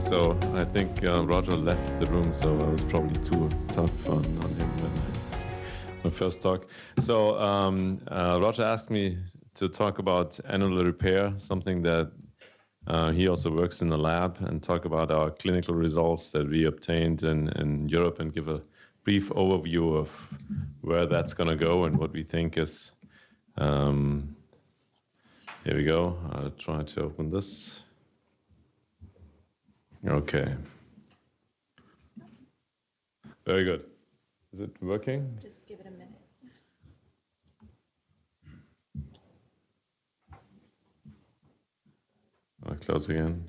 So I think Roger left the room, so I was probably too tough on him when my first talk. So Roger asked me to talk about annular repair, something that he also works in the lab, and talk about our clinical results that we obtained in Europe and give a brief overview of where that's going to go and what we think is. Here we go. I'll try to open this. Okay. Very good. Is it working? Just give it a minute. I'll close again.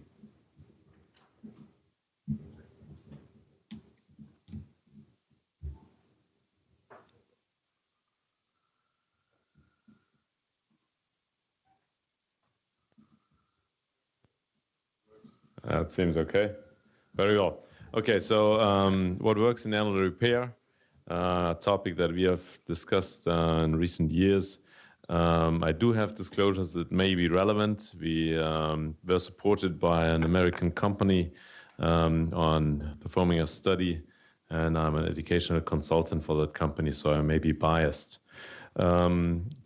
That seems okay. Very well. Okay, so what works in annular repair, a topic that we have discussed in recent years. I do have disclosures that may be relevant. We were supported by an American company on performing a study, and I'm an educational consultant for that company, so I may be biased.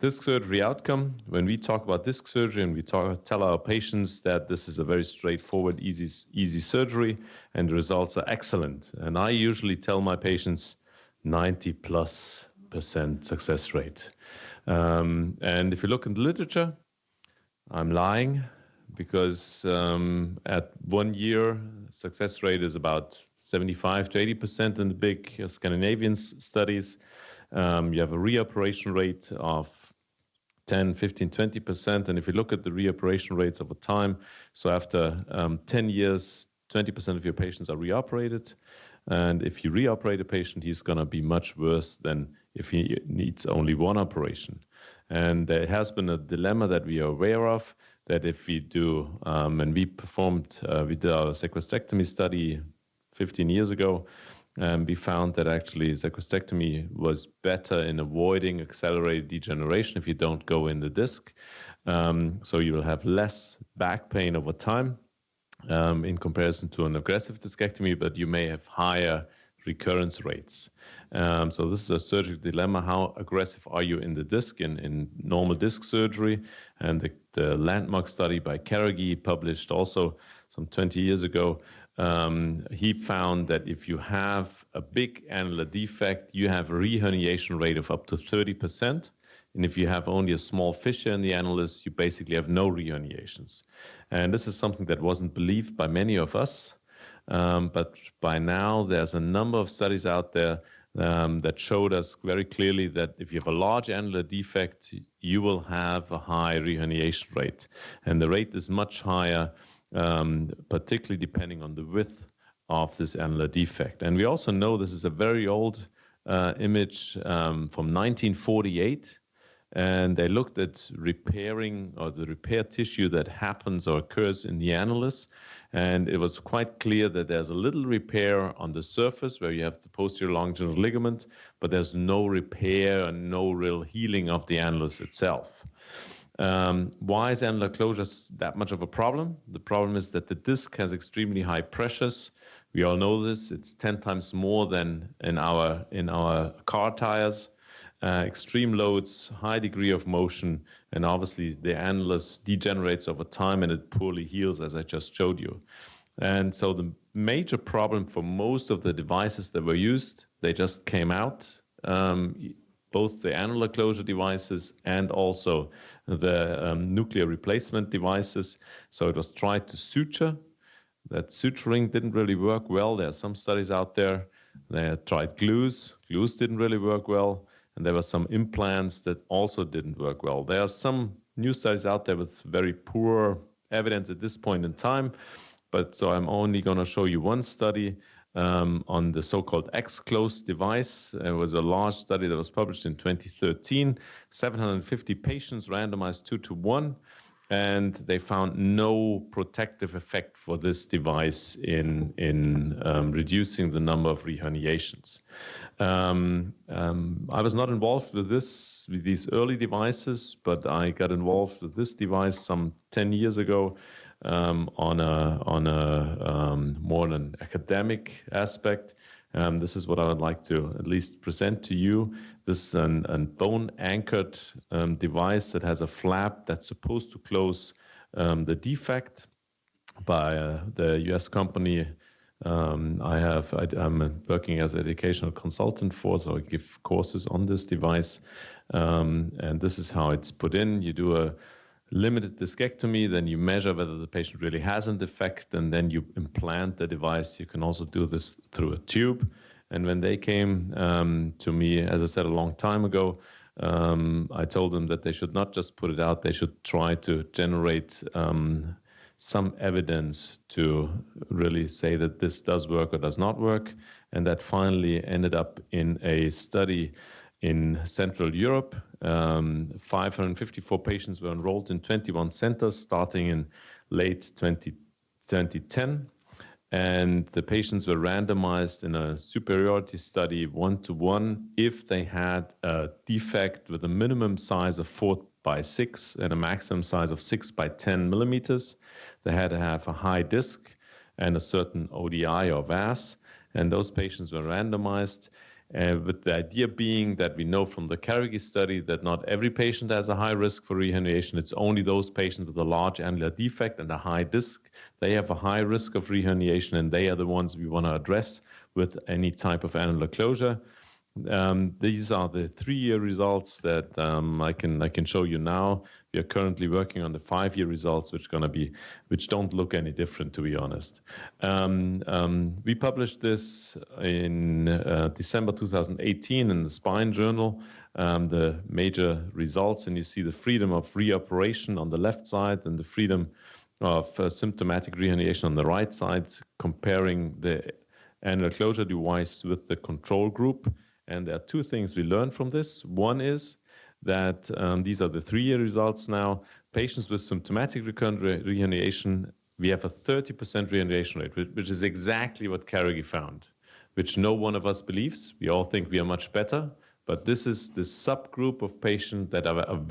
Disc surgery outcome, when we talk about disc surgery and we tell our patients that this is a very straightforward, easy surgery and the results are excellent. And I usually tell my patients 90+% success rate. And if you look in the literature, I'm lying because at 1 year, success rate is about 75 to 80% in the big Scandinavian studies. You have a reoperation rate of 10, 15, 20%. And if you look at the reoperation rates over time, so after 10 years, 20% of your patients are reoperated. And if you reoperate a patient, he's going to be much worse than if he needs only one operation. And there has been a dilemma that we are aware of, that if we do, and we did our sequestectomy study 15 years ago, we found that actually sequestectomy was better in avoiding accelerated degeneration if you don't go in the disc. So you will have less back pain over time in comparison to an aggressive discectomy, but you may have higher recurrence rates. So this is a surgical dilemma. How aggressive are you in the disc in normal disc surgery? And the landmark study by Carnegie, published also some 20 years ago, he found that if you have a big annular defect, you have a reherniation rate of up to 30%. And if you have only a small fissure in the annulus, you basically have no reherniations. And this is something that wasn't believed by many of us. But by now, there's a number of studies out there that showed us very clearly that if you have a large annular defect, you will have a high reherniation rate. And the rate is much higher, particularly depending on the width of this annular defect. And we also know this is a very old image from 1948. And they looked at repairing or the repair tissue that happens or occurs in the annulus. And it was quite clear that there's a little repair on the surface where you have the posterior longitudinal ligament, but there's no repair and no real healing of the annulus itself. Why is annular closure that much of a problem? The problem is that the disc has extremely high pressures. We all know this. It's 10 times more than in our car tires. Extreme loads, high degree of motion, and obviously the annulus degenerates over time and it poorly heals, as I just showed you. And so the major problem for most of the devices that were used, they just came out, both the annular closure devices and also the nuclear replacement devices. So it was tried to suture. That suturing didn't really work well. There are some studies out there. They tried glues. Glues didn't really work well. And there were some implants that also didn't work well. There are some new studies out there with very poor evidence at this point in time. But so I'm only going to show you one study on the so-called X-Close device. It was a large study that was published in 2013. 750 patients randomized 2-to-1. And they found no protective effect for this device in reducing the number of reherniations. I was not involved with these early devices, but I got involved with this device some 10 years ago on a more an academic aspect. This is what I would like to at least present to you. This is a bone-anchored device that has a flap that's supposed to close the defect by the US company. I'm working as an educational consultant for, so I give courses on this device. And this is how it's put in. You do a limited discectomy, then you measure whether the patient really has an defect, and then you implant the device. You can also do this through a tube. And when they came to me, as I said a long time ago, I told them that they should not just put it out, they should try to generate some evidence to really say that this does work or does not work. And that finally ended up in a study in Central Europe. 554 patients were enrolled in 21 centers starting in late 2010. And the patients were randomized in a superiority study 1-to-1 if they had a defect with a minimum size of 4x6 and a maximum size of 6x10 millimeters. They had to have a high disc and a certain ODI or VAS. And those patients were randomized. With the idea being that we know from the Carrigy study that not every patient has a high risk for reherniation. It's only those patients with a large annular defect and a high disc. They have a high risk of reherniation, and they are the ones we want to address with any type of annular closure. These are the 3-year results that I can show you now. We are currently working on the 5-year results, which don't look any different, to be honest. We published this in December 2018 in the Spine Journal, the major results, and you see the freedom of reoperation on the left side and the freedom of symptomatic reherniation on the right side, comparing the annular closure device with the control group. And there are 2 things we learned from this. One is that these are the 3-year results now. Patients with symptomatic recurrent reherniation, we have a 30% reherniation rate, which is exactly what Carrigy found, which no one of us believes. We all think we are much better, but this is the subgroup of patients that are at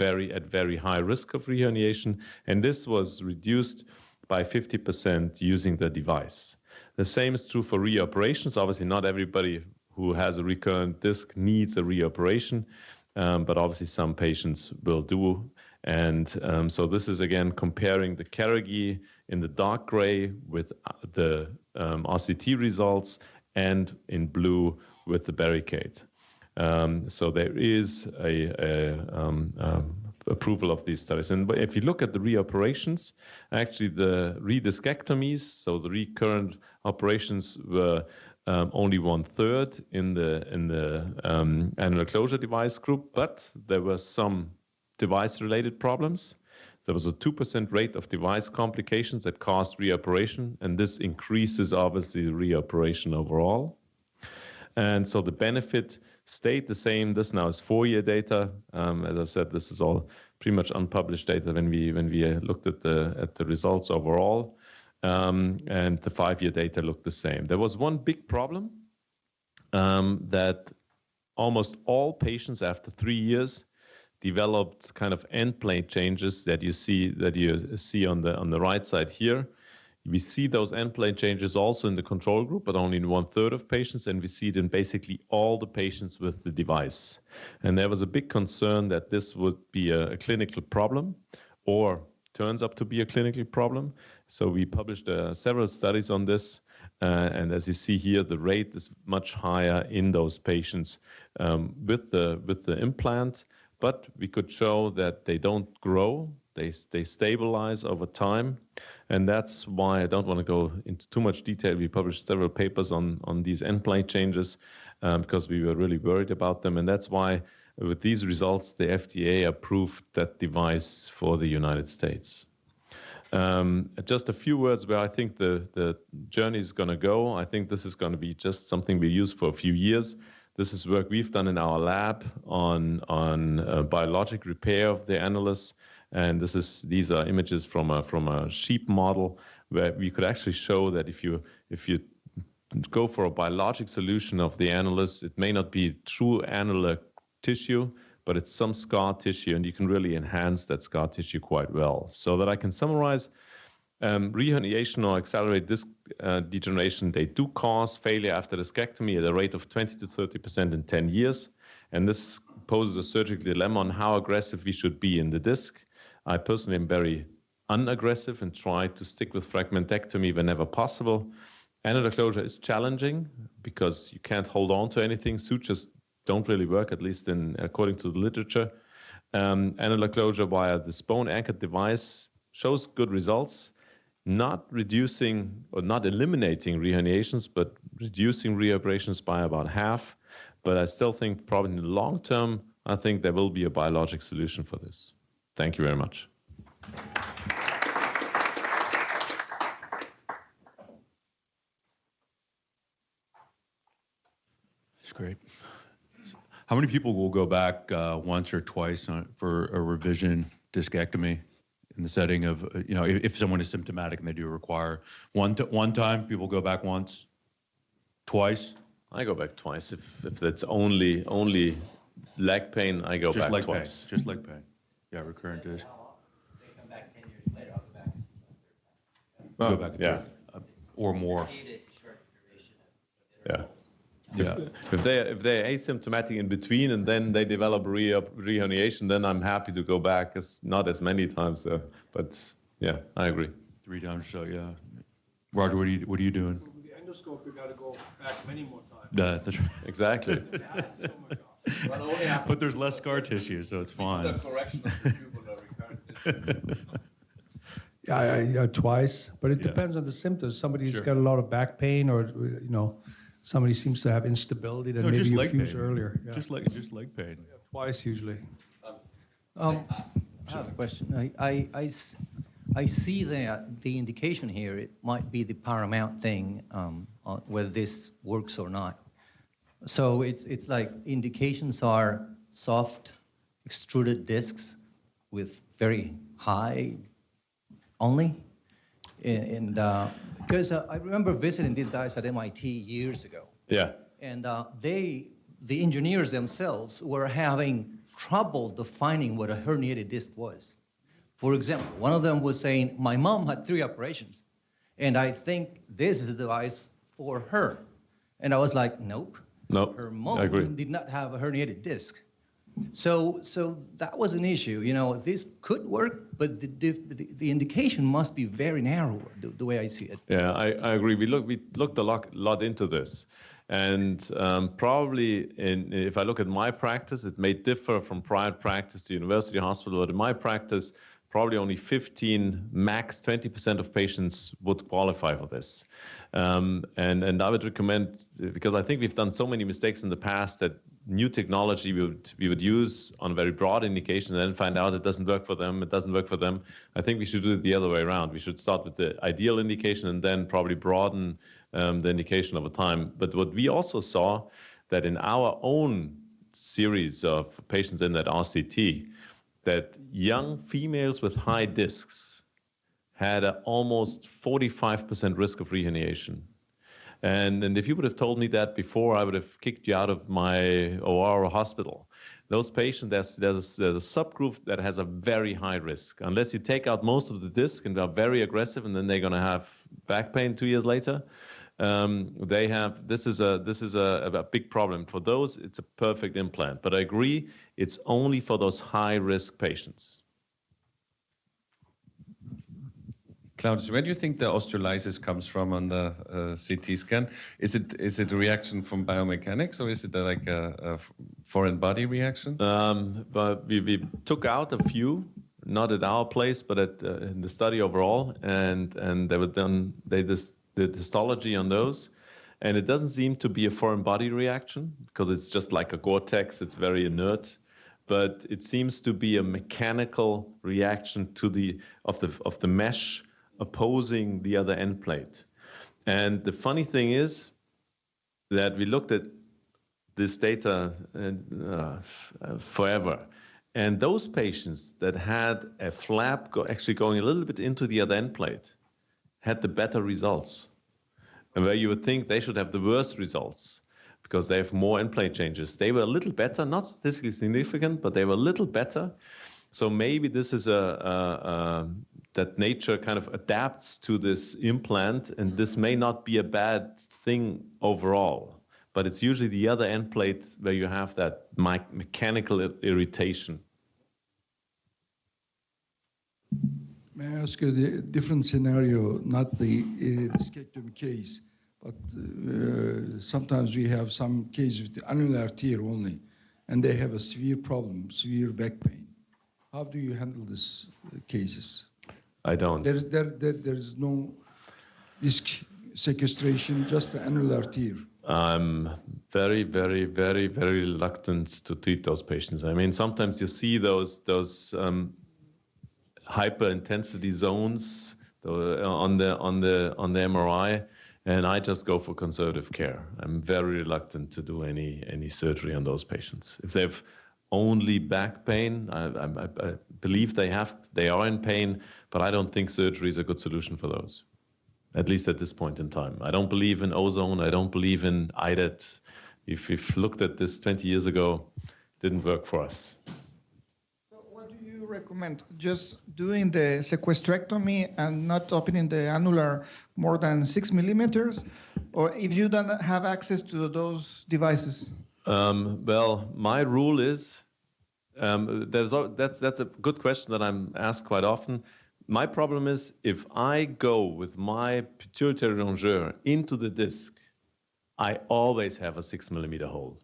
very high risk of reherniation, and this was reduced by 50% using the device. The same is true for reoperations. Obviously, not everybody who has a recurrent disc needs a reoperation, but obviously some patients will do. And so this is, again, comparing the Carrigy in the dark gray with the RCT results, and in blue with the Barricaid. So there is a approval of these studies. And if you look at the reoperations, actually the rediscectomies, so the recurrent operations were only 1/3 in the annular closure device group, but there were some device-related problems. There was a 2% rate of device complications that caused reoperation, and this increases obviously the reoperation overall. And so the benefit stayed the same. This now is 4-year data. As I said, this is all pretty much unpublished data when we looked at the results overall. And the 5-year data looked the same. There was one big problem that almost all patients after 3 years developed kind of end plate changes that you see on the right side here. We see those end plate changes also in the control group, but only in 1/3 of patients, and we see it in basically all the patients with the device. And there was a big concern that this would be a clinical problem, or turns up to be a clinical problem. So we published several studies on this, and as you see here, the rate is much higher in those patients with the implant. But we could show that they don't grow, they stabilize over time. And that's why I don't want to go into too much detail. We published several papers on these end plate changes because we were really worried about them. And that's why with these results, the FDA approved that device for the United States. Just a few words where I think the journey is going to go. I think this is going to be just something we use for a few years. This is work we've done in our lab on biologic repair of the annulus. And these are images from a sheep model where we could actually show that if you go for a biologic solution of the annulus, it may not be true annular tissue, but it's some scar tissue, and you can really enhance that scar tissue quite well. So that I can summarize, Reherniation or accelerated disc degeneration, they do cause failure after discectomy at a rate of 20 to 30% in 10 years. And this poses a surgical dilemma on how aggressive we should be in the disc. I personally am very unaggressive and try to stick with fragmentectomy whenever possible. Annular closure is challenging because you can't hold on to anything. Sutures don't really work, at least according to the literature. Annular closure via this bone-anchored device shows good results, not reducing or not eliminating reherniations, but reducing reoperations by about half. But I still think probably in the long term, I think there will be a biologic solution for this. Thank you very much. That's great. How many people will go back once or twice for a revision discectomy in the setting of, if someone is symptomatic and they do require one time, people go back once, twice? I go back twice. If that's only leg pain, I go back twice. Just leg pain. Yeah, recurrent disc. They come back 10 years later, I'll go back. Go back or more. Yeah. If they're asymptomatic in between and then they develop reherniation, then I'm happy to go back. Not as many times, but yeah, I agree. 3 times, so yeah. Roger, what are you doing? With the endoscope, we got to go back many more times. That's right. Exactly. But there's less scar tissue, so it's fine. The correction of the tubular recurrent disc. Yeah, twice, but it depends on the symptoms. Somebody's got a lot of back pain, or somebody seems to have instability that maybe you fuse earlier. Yeah. Just leg pain. Yeah, twice usually. I have a question. I see that the indication here, it might be the paramount thing, whether this works or not. So it's like indications are soft, extruded discs with very high only. And because I remember visiting these guys at MIT years ago. Yeah. And the engineers themselves were having trouble defining what a herniated disc was. For example, one of them was saying, my mom had 3 operations, and I think this is a device for her. And I was like, nope. Her mom did not have a herniated disc. So that was an issue. This could work, but the indication must be very narrow, the way I see it. Yeah, I agree. We looked a lot into this. And probably, if I look at my practice, it may differ from private practice to university hospital, but in my practice, probably only 15, max 20% of patients would qualify for this. And I would recommend, because I think we've done so many mistakes in the past, that new technology we would use on a very broad indication and then find out it doesn't work for them, I think we should do it the other way around. We should start with the ideal indication and then probably broaden the indication over time. But what we also saw, that in our own series of patients in that RCT, that young females with high discs had an almost 45% risk of reherniation. And if you would have told me that before, I would have kicked you out of my OR or hospital. Those patients, there's a subgroup that has a very high risk. Unless you take out most of the disc and they're very aggressive, and then they're going to have back pain 2 years later. This is a big problem. For those, it's a perfect implant. But I agree, it's only for those high-risk patients. Claudius, where do you think the osteolysis comes from on the CT scan? Is it a reaction from biomechanics, or is it like a foreign body reaction? But we took out a few, not at our place, but in the study overall, and they did histology on those, and it doesn't seem to be a foreign body reaction because it's just like a Gore-Tex, it's very inert, but it seems to be a mechanical reaction to the mesh opposing the other end plate. And the funny thing is that we looked at this data forever, and those patients that had a flap actually going a little bit into the other end plate had the better results. And where you would think they should have the worst results because they have more end plate changes. They were a little better, not statistically significant, but they were a little better. So maybe this is that nature kind of adapts to this implant, and this may not be a bad thing overall, but it's usually the other end plate where you have that mechanical irritation. May I ask you the different scenario, not the discectomy case, but sometimes we have some cases with the annular tear only, and they have a severe problem, severe back pain. How do you handle these cases? I don't. There is no disc sequestration, just the annular tear. I'm very, very, very, very reluctant to treat those patients. I mean, sometimes you see those hyper-intensity zones on the MRI, and I just go for conservative care. I'm very reluctant to do any surgery on those patients. If they have only back pain, I believe they are in pain, but I don't think surgery is a good solution for those, at least at this point in time. I don't believe in ozone. I don't believe in IDET. If we've looked at this 20 years ago, it didn't work for us. So what do you recommend? Just doing the sequestrectomy and not opening the annular more than 6 millimeters? Or if you don't have access to those devices? Well, my rule is, that's a good question that I'm asked quite often. My problem is if I go with my pituitary rongeur into the disc, I always have a 6 millimeter hole.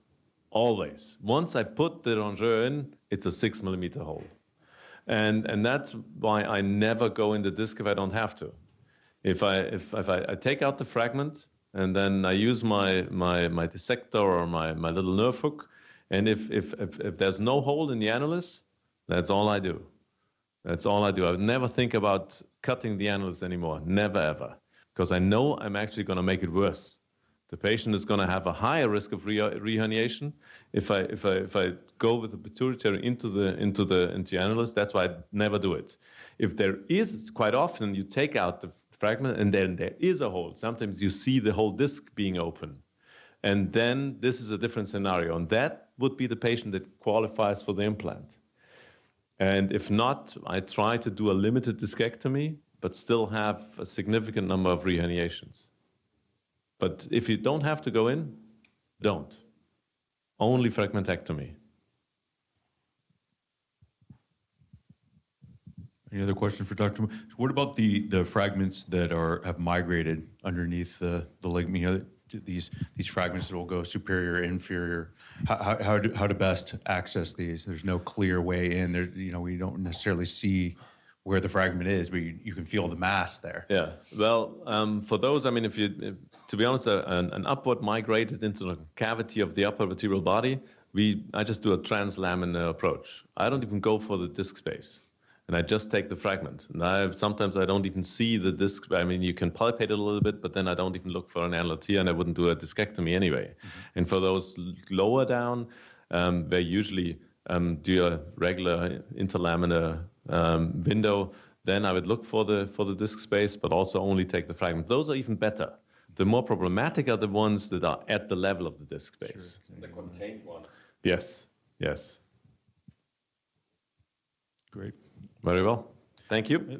Always. Once I put the rongeur in, it's a 6 millimeter hole. And that's why I never go in the disc if I don't have to. If I take out the fragment and then I use my dissector or my little nerve hook, and if there's no hole in the annulus, that's all I do. That's all I do. I would never think about cutting the annulus anymore. Never, ever. Because I know I'm actually going to make it worse. The patient is going to have a higher risk of reherniation if I go with the pituitary into the annulus. That's why I never do it. If there is, quite often you take out the fragment and then there is a hole. Sometimes you see the whole disc being open. And then this is a different scenario. And that would be the patient that qualifies for the implant. And if not, I try to do a limited discectomy, but still have a significant number of reherniations. But if you don't have to go in, don't. Only fragmentectomy. Any other question for Dr. What about the fragments that have migrated underneath the ligament? You know, these fragments that will go superior, inferior. How to best access these? There's no clear way in. There, we don't necessarily see where the fragment is, but you can feel the mass there. Yeah. Well, for those, I mean, to be honest, an upward migrated into the cavity of the upper vertebral body, I just do a translaminar approach. I don't even go for the disc space. And I just take the fragment. And sometimes I don't even see the disc. I mean, you can palpate it a little bit, but then I don't even look for an annular tear, and I wouldn't do a discectomy anyway. Mm-hmm. And for those lower down, they usually do a regular interlaminar window. Then I would look for the disc space, but also only take the fragment. Those are even better. The more problematic are the ones that are at the level of the disc space. Sure. The contained ones. Yes. Yes. Great. Very well. Thank you.